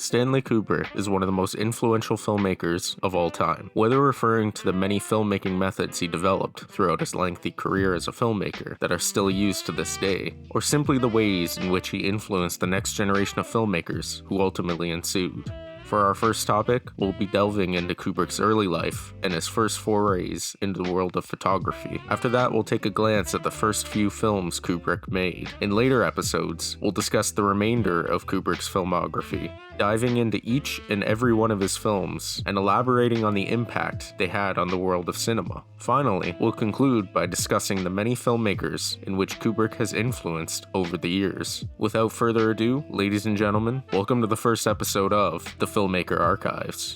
Stanley Kubrick is one of the most influential filmmakers of all time. Whether referring to the many filmmaking methods he developed throughout his lengthy career as a filmmaker that are still used to this day, or simply the ways in which he influenced the next generation of filmmakers who ultimately ensued. For our first topic, we'll be delving into Kubrick's early life and his first forays into the world of photography. After that, we'll take a glance at the first few films Kubrick made. In later episodes, we'll discuss the remainder of Kubrick's filmography, diving into each and every one of his films and elaborating on the impact they had on the world of cinema. Finally, we'll conclude by discussing the many filmmakers in which Kubrick has influenced over the years. Without further ado, ladies and gentlemen, welcome to the first episode of the Filmmaker Archives.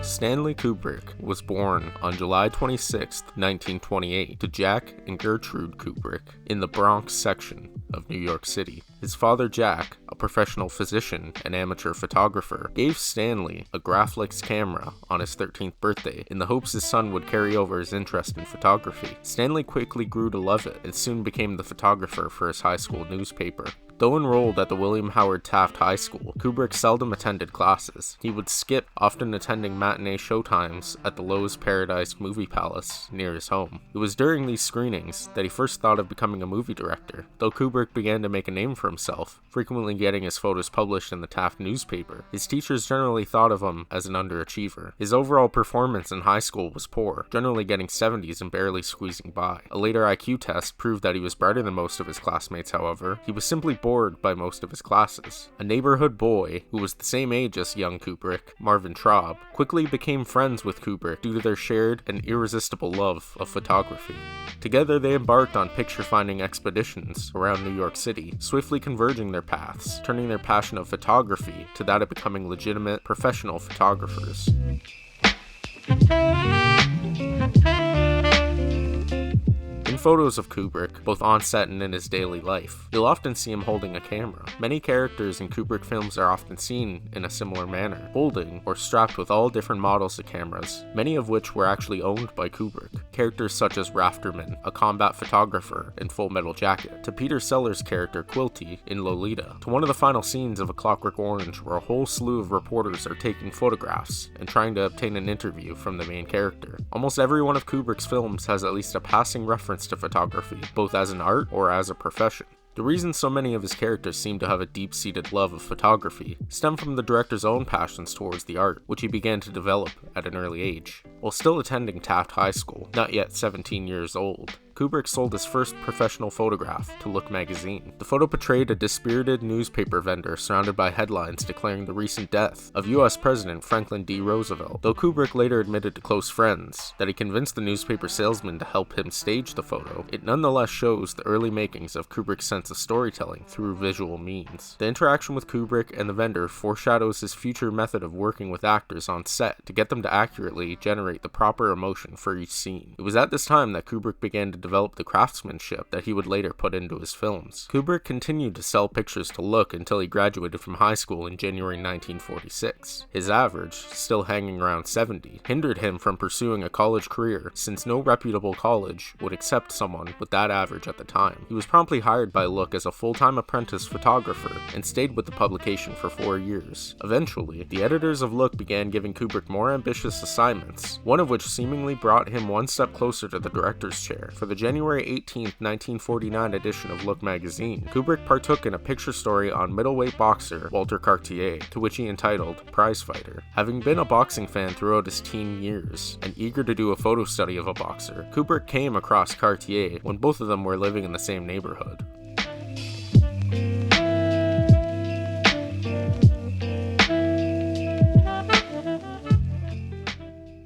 Stanley Kubrick was born on July 26, 1928, to Jack and Gertrude Kubrick in the Bronx section of New York City. His father, Jack, a professional physician and amateur photographer, gave Stanley a Graflex camera on his 13th birthday in the hopes his son would carry over his interest in photography. Stanley quickly grew to love it and soon became the photographer for his high school newspaper. Though enrolled at the William Howard Taft High School, Kubrick seldom attended classes. He would skip, often attending matinee showtimes at the Loew's Paradise Movie Palace near his home. It was during these screenings that he first thought of becoming a movie director, though Kubrick began to make a name for himself, frequently getting his photos published in the Taft newspaper. His teachers generally thought of him as an underachiever. His overall performance in high school was poor, generally getting 70s and barely squeezing by. A later IQ test proved that he was brighter than most of his classmates, however. He was simply bored by most of his classes. A neighborhood boy, who was the same age as young Kubrick, Marvin Traub, quickly became friends with Kubrick due to their shared and irresistible love of photography. Together they embarked on picture-finding expeditions around New York City, swiftly converging their paths, turning their passion of photography to that of becoming legitimate professional photographers. In photos of Kubrick, both on set and in his daily life, you'll often see him holding a camera. Many characters in Kubrick films are often seen in a similar manner, holding or strapped with all different models of cameras, many of which were actually owned by Kubrick. Characters such as Rafterman, a combat photographer in Full Metal Jacket, to Peter Sellers' character Quilty in Lolita, to one of the final scenes of A Clockwork Orange where a whole slew of reporters are taking photographs and trying to obtain an interview from the main character. Almost every one of Kubrick's films has at least a passing reference to photography, both as an art or as a profession. The reason so many of his characters seem to have a deep-seated love of photography stem from the director's own passions towards the art, which he began to develop at an early age. While still attending Taft High School, not yet 17 years old, Kubrick sold his first professional photograph to Look magazine. The photo portrayed a dispirited newspaper vendor surrounded by headlines declaring the recent death of US President Franklin D. Roosevelt. Though Kubrick later admitted to close friends that he convinced the newspaper salesman to help him stage the photo, it nonetheless shows the early makings of Kubrick's sense of storytelling through visual means. The interaction with Kubrick and the vendor foreshadows his future method of working with actors on set to get them to accurately generate the proper emotion for each scene. It was at this time that Kubrick began to develop the craftsmanship that he would later put into his films. Kubrick continued to sell pictures to Look until he graduated from high school in January 1946. His average, still hanging around 70, hindered him from pursuing a college career since no reputable college would accept someone with that average at the time. He was promptly hired by Look as a full-time apprentice photographer and stayed with the publication for 4 years. Eventually, the editors of Look began giving Kubrick more ambitious assignments, one of which seemingly brought him one step closer to the director's chair. For the January 18, 1949 edition of Look magazine, Kubrick partook in a picture story on middleweight boxer Walter Cartier, to which he entitled Prize Fighter. Having been a boxing fan throughout his teen years, and eager to do a photo study of a boxer, Kubrick came across Cartier when both of them were living in the same neighborhood.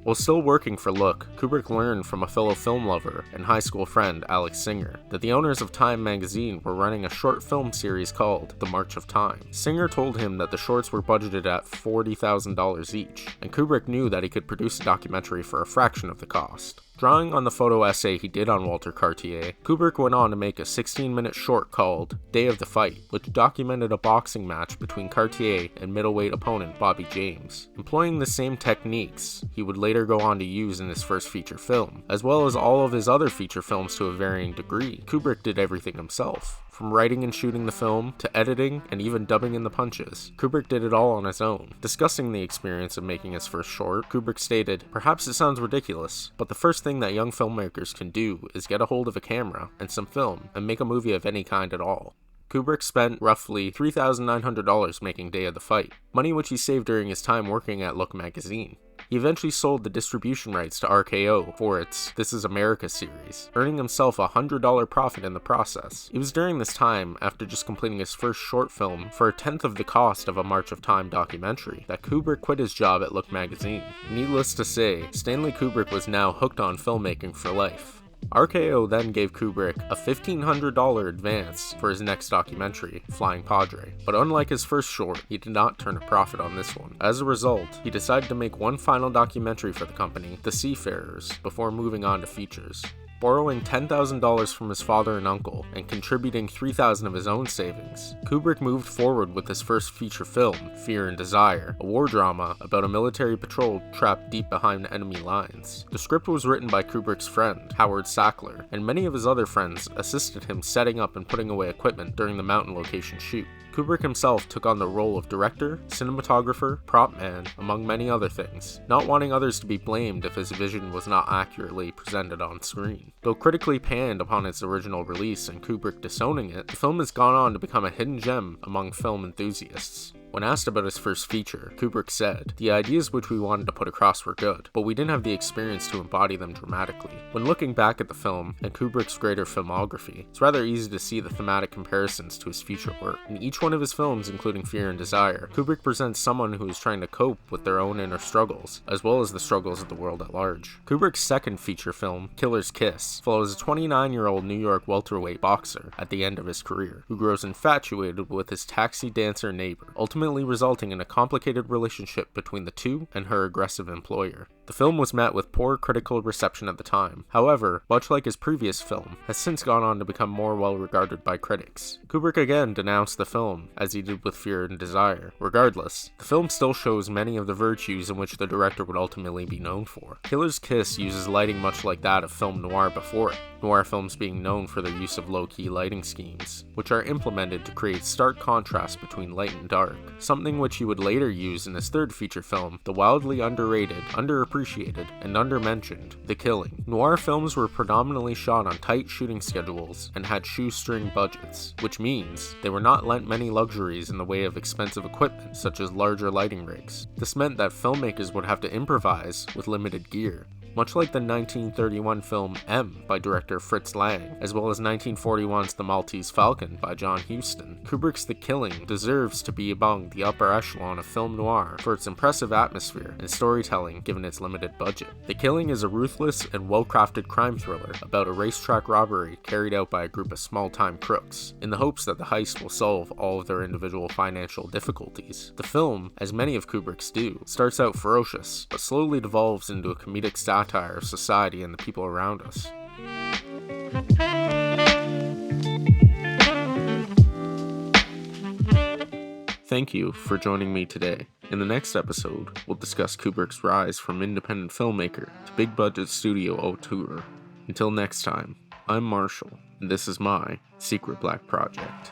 While still working for Look, Kubrick learned from a fellow film lover and high school friend, Alex Singer, that the owners of Time magazine were running a short film series called The March of Time. Singer told him that the shorts were budgeted at $40,000 each, and Kubrick knew that he could produce a documentary for a fraction of the cost. Drawing on the photo essay he did on Walter Cartier, Kubrick went on to make a 16-minute short called Day of the Fight, which documented a boxing match between Cartier and middleweight opponent Bobby James. Employing the same techniques he would later go on to use in his first feature film, as well as all of his other feature films to a varying degree, Kubrick did everything himself. From writing and shooting the film, to editing, and even dubbing in the punches, Kubrick did it all on his own. Discussing the experience of making his first short, Kubrick stated, "Perhaps it sounds ridiculous, but the first thing that young filmmakers can do is get a hold of a camera and some film and make a movie of any kind at all." Kubrick spent roughly $3,900 making Day of the Fight, money which he saved during his time working at Look magazine. He eventually sold the distribution rights to RKO for its This Is America series, earning himself a $100 profit in the process. It was during this time, after just completing his first short film for a tenth of the cost of a March of Time documentary, that Kubrick quit his job at Look magazine. Needless to say, Stanley Kubrick was now hooked on filmmaking for life. RKO then gave Kubrick a $1,500 advance for his next documentary, Flying Padre, but unlike his first short, he did not turn a profit on this one. As a result, he decided to make one final documentary for the company, The Seafarers, before moving on to features. Borrowing $10,000 from his father and uncle, and contributing $3,000 of his own savings, Kubrick moved forward with his first feature film, Fear and Desire, a war drama about a military patrol trapped deep behind enemy lines. The script was written by Kubrick's friend, Howard Sackler, and many of his other friends assisted him setting up and putting away equipment during the mountain location shoot. Kubrick himself took on the role of director, cinematographer, prop man, among many other things, not wanting others to be blamed if his vision was not accurately presented on screen. Though critically panned upon its original release and Kubrick disowning it, the film has gone on to become a hidden gem among film enthusiasts. When asked about his first feature, Kubrick said, "The ideas which we wanted to put across were good, but we didn't have the experience to embody them dramatically." When looking back at the film and Kubrick's greater filmography, it's rather easy to see the thematic comparisons to his future work. In each one of his films, including Fear and Desire, Kubrick presents someone who is trying to cope with their own inner struggles, as well as the struggles of the world at large. Kubrick's second feature film, Killer's Kiss, follows a 29-year-old New York welterweight boxer at the end of his career, who grows infatuated with his taxi dancer neighbor, ultimately resulting in a complicated relationship between the two and her aggressive employer. The film was met with poor critical reception at the time. However, much like his previous film, has since gone on to become more well regarded by critics. Kubrick again denounced the film, as he did with Fear and Desire. Regardless, the film still shows many of the virtues in which the director would ultimately be known for. Killer's Kiss uses lighting much like that of film noir before it, noir films being known for their use of low-key lighting schemes, which are implemented to create stark contrast between light and dark, something which he would later use in his third feature film, the wildly underrated, underappreciated, and undermentioned The Killing. Noir films were predominantly shot on tight shooting schedules and had shoestring budgets, which means they were not lent many luxuries in the way of expensive equipment such as larger lighting rigs. This meant that filmmakers would have to improvise with limited gear. Much like the 1931 film M by director Fritz Lang, as well as 1941's The Maltese Falcon by John Huston, Kubrick's The Killing deserves to be among the upper echelon of film noir for its impressive atmosphere and storytelling given its limited budget. The Killing is a ruthless and well-crafted crime thriller about a racetrack robbery carried out by a group of small-time crooks, in the hopes that the heist will solve all of their individual financial difficulties. The film, as many of Kubrick's do, starts out ferocious, but slowly devolves into a comedic satire of society and the people around us. Thank you for joining me today. In the next episode, we'll discuss Kubrick's rise from independent filmmaker to big-budget studio auteur. Until next time, I'm Marshall, and this is my Secret Black Project.